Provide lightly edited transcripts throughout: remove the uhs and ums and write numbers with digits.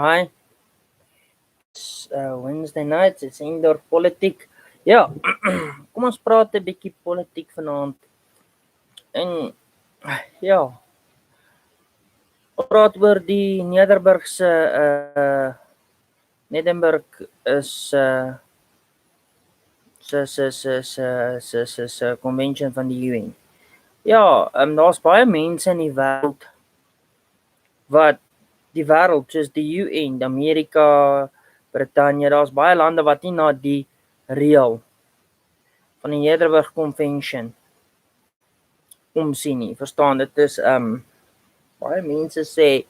Hi, it's Wednesday night, it's indoor politiek. Ja, kom ons praat 'n bietjie politiek vanaand. En ja, ons praat oor die Nederburgse Nederburg is se convention van die UN. Ja, daar's baie mense in die wêreld wat die wêreld soos die UN, Amerika, Brittanje, daar's baie lande wat nie na die reël van die Nederburg Convention omsien nie. Verstaan, dit is baie mense sê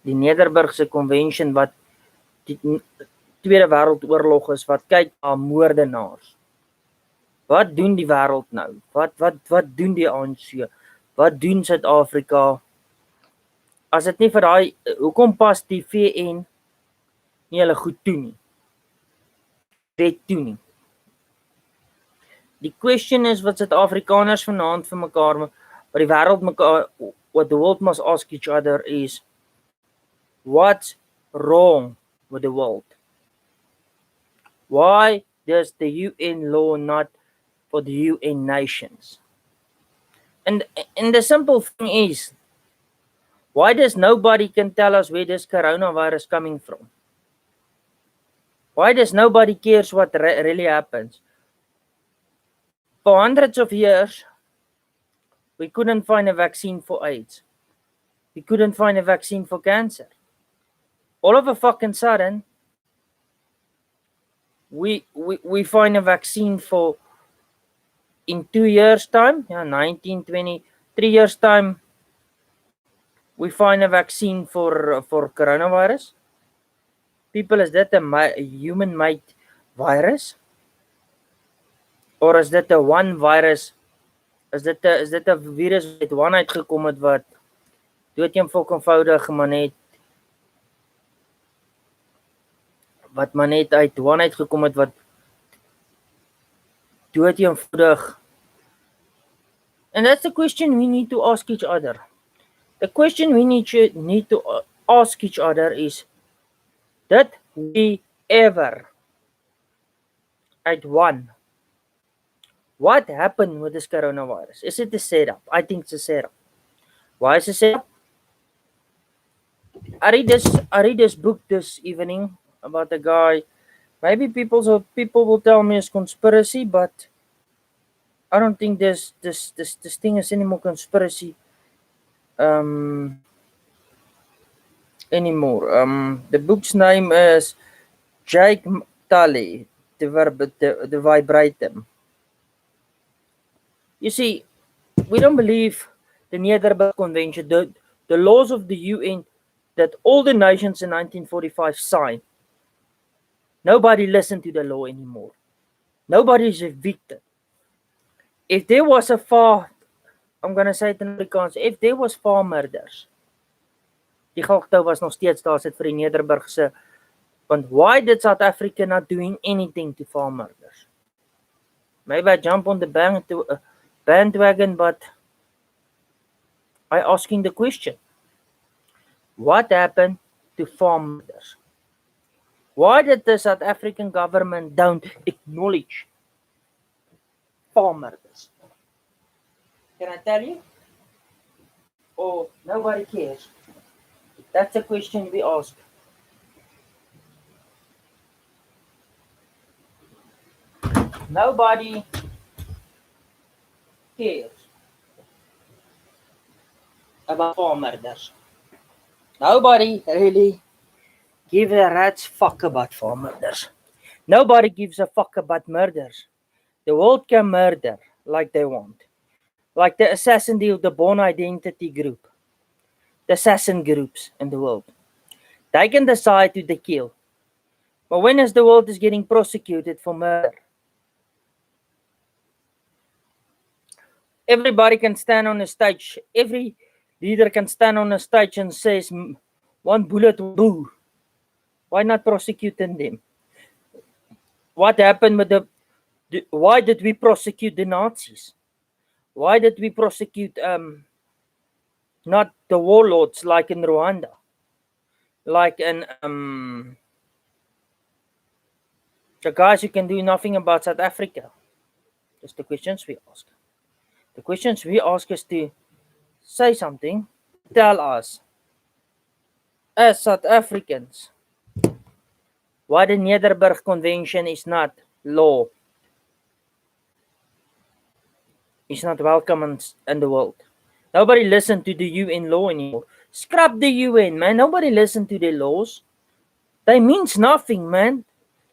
die Nederburgse Convention wat die Tweede Wêreldoorlog is wat kyk na moordenaars. Wat doen die wêreld nou? Wat doen die ANC? Wat doen Suid-Afrika? As dit nie vir daai hoekom pas die VN nie hulle goed toe nie? Wet toe nie. Die question is wat Suid-Afrikaners vanaand vir mekaar, wat die wêreld mekaar, what the world must ask each other is, what's wrong with the world? Why does the UN law not for the UN nations? And the simple thing is, why does nobody can tell us where this coronavirus coming from? Why does nobody cares what really happens? For hundreds of years, we couldn't find a vaccine for AIDS. We couldn't find a vaccine for cancer. All of a fucking sudden, we find a vaccine for, in 2 years' time, 19, 20, 3 years' time, we find a vaccine for coronavirus. People, is that a human-made virus? Or is dit 'n one virus? Is dit 'n virus wat uit one uitgekom het wat doodeenvoudig maar net uit one uitgekom het wat doodeenvoudig. And that's the question we need to ask each other. The question we need to ask each other is, did we ever at one? What happened with this coronavirus? Is it a setup? I think it's a setup. Why is it a setup? I read this book this evening about a guy. Maybe people will tell me it's conspiracy, but I don't think this thing is any more conspiracy anymore. The book's name is Jake Tully, the Vibratum. You see, we don't believe the Nederburg Convention, the laws of the UN that all the nations in 1945 signed. Nobody listened to the law anymore. Nobody is evicted. If there was I'm going to say it in Afrikaans, if there was farmers, die Galgtou was nog steeds daar sit vir die Nederburgse, want why did South Africa not doing anything to farmers? Maybe I jump on the bandwagon, but I asking the question, what happened to farmers? Why did the South African government don't acknowledge farmers? Can I tell you? Or nobody cares? That's a question we ask. Nobody cares about farmers. Nobody really gives a rat's fuck about farmers. Nobody gives a fuck about murders. The world can murder like they want. Like the assassin deal, the Born Identity group. The assassin groups in the world. They can decide who they kill. But when is the world is getting prosecuted for murder? Everybody can stand on a stage. Every leader can stand on a stage and says, one bullet will do. Why not prosecuting them? What happened with why did we prosecute the Nazis? Why did we prosecute not the warlords like in Rwanda? like the guys who can do nothing about South Africa. That's the questions we ask. The questions we ask is to say something, tell us as South Africans why the Nederburg Convention is not law, is not welcome in the world. Nobody listen to the UN law anymore. Scrap the UN, man. Nobody listen to the laws. They means nothing, man.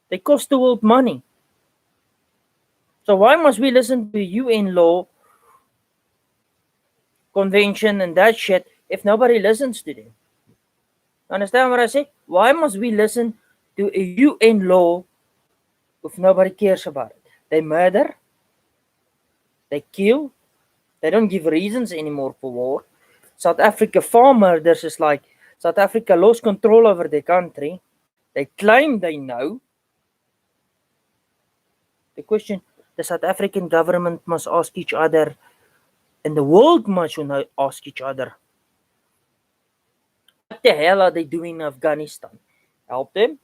They cost the world money. So why must we listen to UN law, convention, and that shit if nobody listens to them? Understand what I say? Why must we listen to a UN law if nobody cares about it? They murder, they kill, they don't give reasons anymore for war. South Africa farm murders is like South Africa lost control over their country. They claim they know. The question the South African government must ask each other, and the world must ask each other, what the hell are they doing in Afghanistan? Help them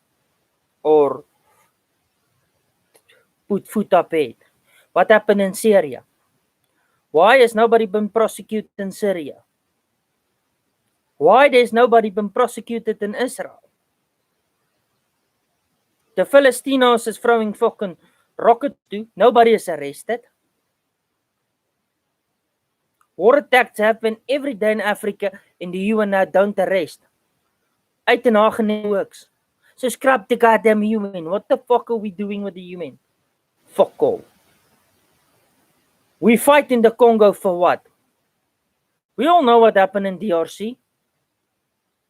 or put foot up aid? What happened in Syria? Why has nobody been prosecuted in Syria? Why there's nobody been prosecuted in Israel? The Filipinos is throwing fucking rockets to. Nobody is arrested. War attacks happen every day in Africa and the UN now don't arrest. Uit en Hagen works. So scrap the goddamn UN. What the fuck are we doing with the UN? Fuck all. We fight in the Congo for what? We all know what happened in DRC.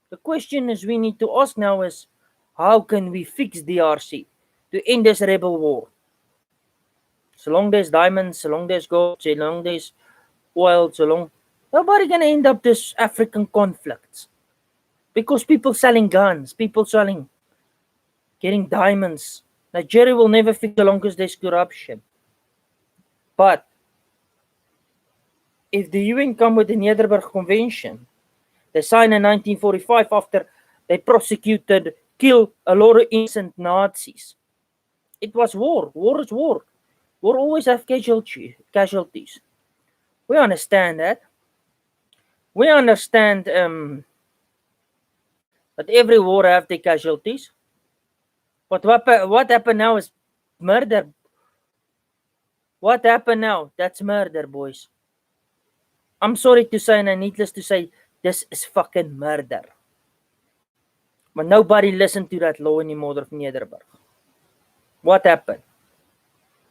The question is we need to ask now is, how can we fix DRC to end this rebel war? So long there's diamonds, so long there's gold, so long there's oil, so long... Nobody gonna end up this African conflicts. Because people selling guns, people selling, getting diamonds. Nigeria will never fix so long as there's corruption. But if the UN come with the Nederburg Convention, they signed in 1945 after they prosecuted, killed a lot of innocent Nazis. It was war. War is war. War always have casualties. We understand that. We understand that every war have the casualties. But what happened now is murder. What happened now? That's murder, boys. I'm sorry to say, and needless to say, this is fucking murder. But nobody listened to that law anymore of Nederburg. What happened?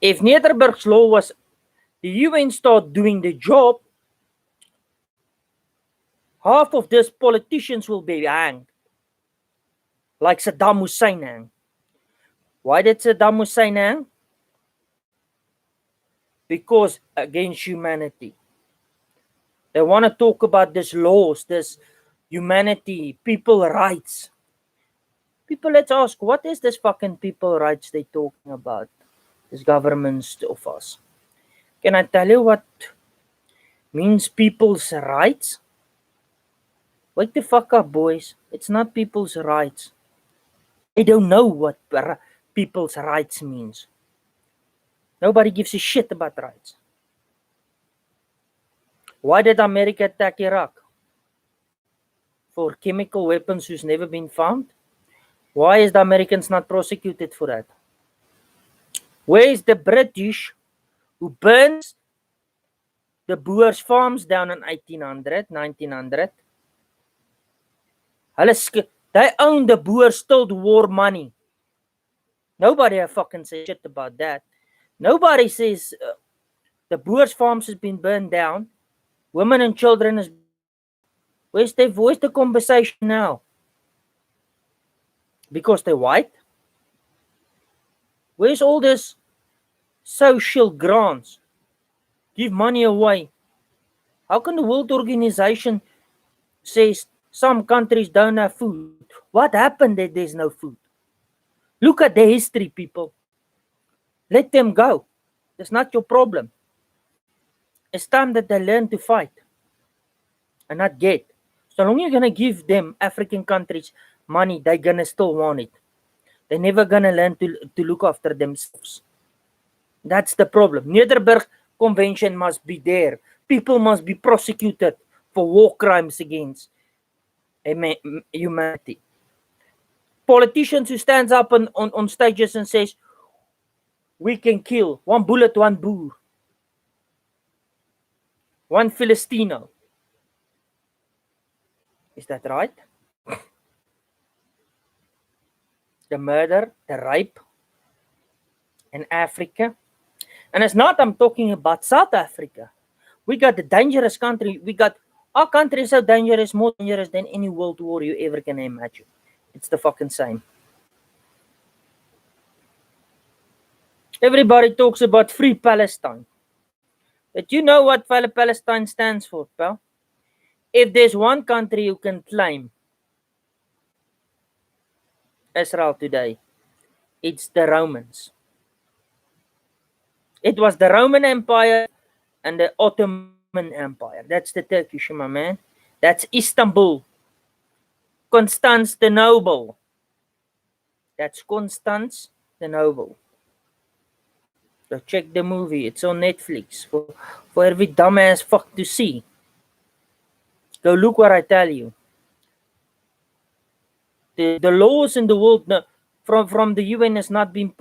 If Nederburg's law was the UN start doing the job, half of these politicians will be hanged. Like Saddam Hussein hang. Why did Saddam Hussein hang? Because against humanity. They want to talk about these laws, this humanity, people rights. People, let's ask, what is this fucking people rights they talking about? This governments of us. Can I tell you what means people's rights? Wake the fuck up, boys. It's not people's rights. They don't know what people's rights means. Nobody gives a shit about rights. Why did America attack Iraq? For chemical weapons who's never been found? Why is the Americans not prosecuted for that? Where is the British who burns the Boers' farms down in 1800, 1900? They own the Boers, stole the war money. Nobody fucking says shit about that. Nobody says the Boers' farms has been burned down. Women and children is... Where's the conversation now? Because they're white? Where's all this social grants? Give money away. How can the World Organization say some countries don't have food? What happened that there's no food? Look at the history, people. Let them go. That's not your problem. It's time that they learn to fight and not get. So long you're going to give them, African countries, money, they're gonna still want it. They're never gonna learn to look after themselves. That's the problem. Nederburg Convention must be there. People must be prosecuted for war crimes against humanity. Politicians who stands up on stages and says, we can kill one bullet, one Boer, one Filistino. Is that right? The murder, the rape in Africa. And it's not, I'm talking about South Africa. We got the dangerous country. Our country is so dangerous, more dangerous than any world war you ever can imagine. It's the fucking same. Everybody talks about free Palestine. But you know what Palestine stands for, pal? If there's one country who can claim Israel today, it's the Romans. It was the Roman Empire and the Ottoman Empire. That's the Turkish, my man. That's Istanbul. Constantinople. That's Constantinople. So check the movie. It's on Netflix for every dumbass fuck to see. Go look what I tell you. The laws in the world from the UN has not been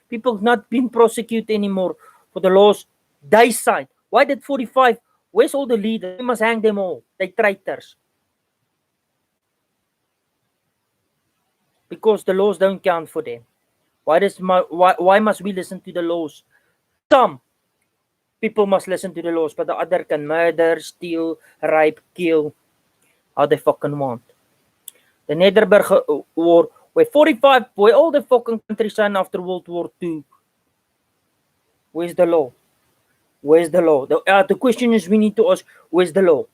people not been prosecuted anymore for the laws they signed. Why did 45? Where's all the leaders? We must hang them all. They traitors. Because the laws don't count for them. Why must we listen to the laws? Some people must listen to the laws, but the other can murder, steal, rape, kill, how they fucking want. The Nederburg War, where all the fucking countries signed after World War II. Where's the law? Where's the law? The question is we need to ask, where's the law?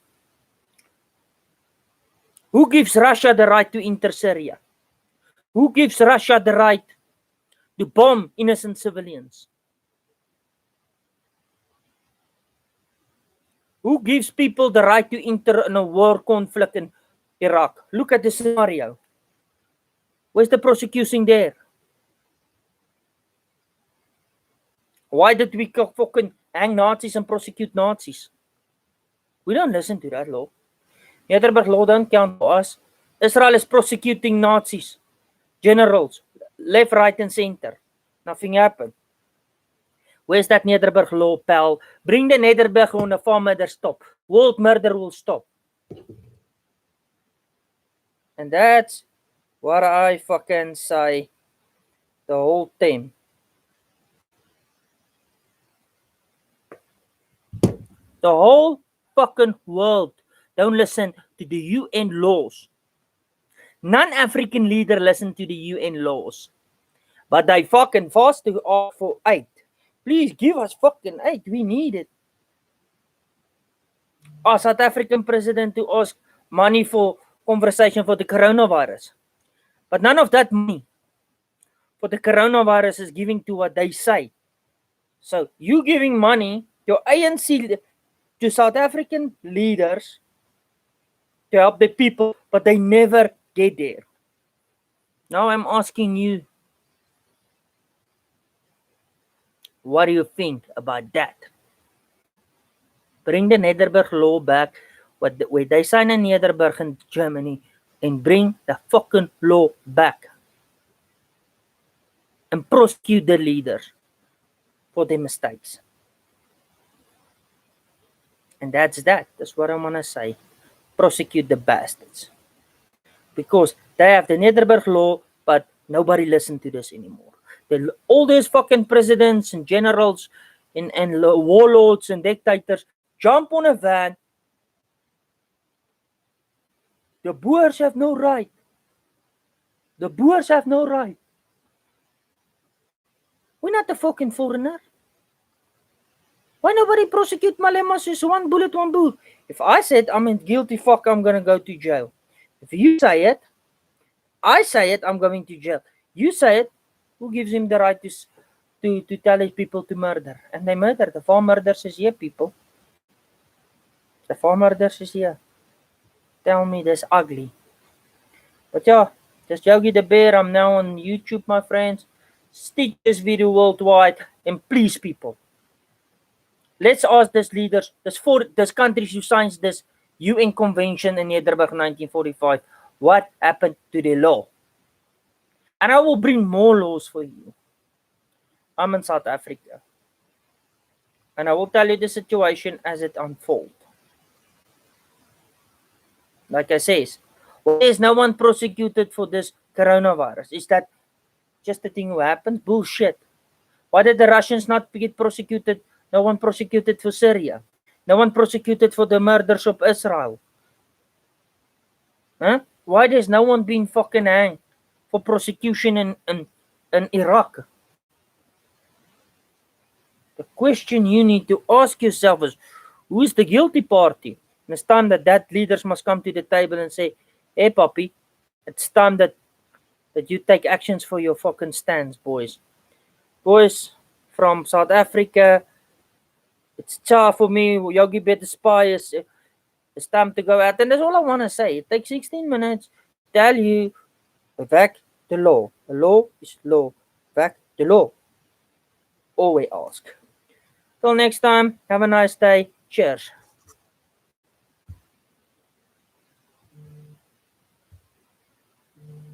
Who gives Russia the right to enter Syria? Who gives Russia the right to bomb innocent civilians? Who gives people the right to enter in a war conflict in Iraq? Look at the scenario. Where's the prosecution there? Why did we fucking hang Nazis and prosecute Nazis? We don't listen to that law. Nederburg law don't count for us. Israel is prosecuting Nazis, generals, left, right, and center. Nothing happened. Where's that Nederburg law, pal? Bring the Nederburg on the farm murder stop. World murder will stop. And that's what I fucking say the whole time. The whole fucking world don't listen to the UN laws. Non-African leader listen to the UN laws. But they fucking fast to ask for aid. Please give us fucking aid. We need it. Our South African president to ask money for conversation for the coronavirus. But none of that money for the coronavirus is giving to what they say. So you giving money, your ANC, to South African leaders to help the people, but they never get there. Now I'm asking you, what do you think about that? Bring the Nederburg law back, where they sign in Nederburg in Germany, and bring the fucking law back. And prosecute the leaders for their mistakes. And that's that. That's what I want to say. Prosecute the bastards. Because they have the Nederburg law, but nobody listens to this anymore. All these fucking presidents and generals and warlords and dictators jump on a van. The Boers have no right. The Boers have no right. We're not a fucking foreigner. Why nobody prosecute Malema says one bullet, one Boer? If I said I'm a guilty fuck, I'm gonna go to jail. If you say it, I say it, I'm going to jail. You say it, who gives him the right to tell his people to murder? And they murder. The farm murders is here, people. The farm murders is here. Tell me that's ugly. But yeah, Just Yogi the Bear. I'm now on YouTube, my friends. Stick this video worldwide, and please, people, let's ask these leaders, these countries who signed this UN Convention in Nederburg 1945, what happened to the law? And I will bring more laws for you. I'm in South Africa, and I will tell you the situation as it unfolds. Like I says, why is no one prosecuted for this coronavirus? Is that just the thing who happened? Bullshit. Why did the Russians not get prosecuted? No one prosecuted for Syria. No one prosecuted for the murders of Israel. Huh? Why there's no one being fucking hanged for prosecution in Iraq? The question you need to ask yourself is, who is the guilty party? And it's time that leaders must come to the table and say, hey, puppy, it's time that you take actions for your fucking stands, boys. Boys from South Africa, it's tough for me. Yogi Bear the Spy it's time to go out. And that's all I want to say. It takes 16 minutes to tell you, back the law. The law is law. Back the law. Always ask. Till next time, have a nice day. Cheers.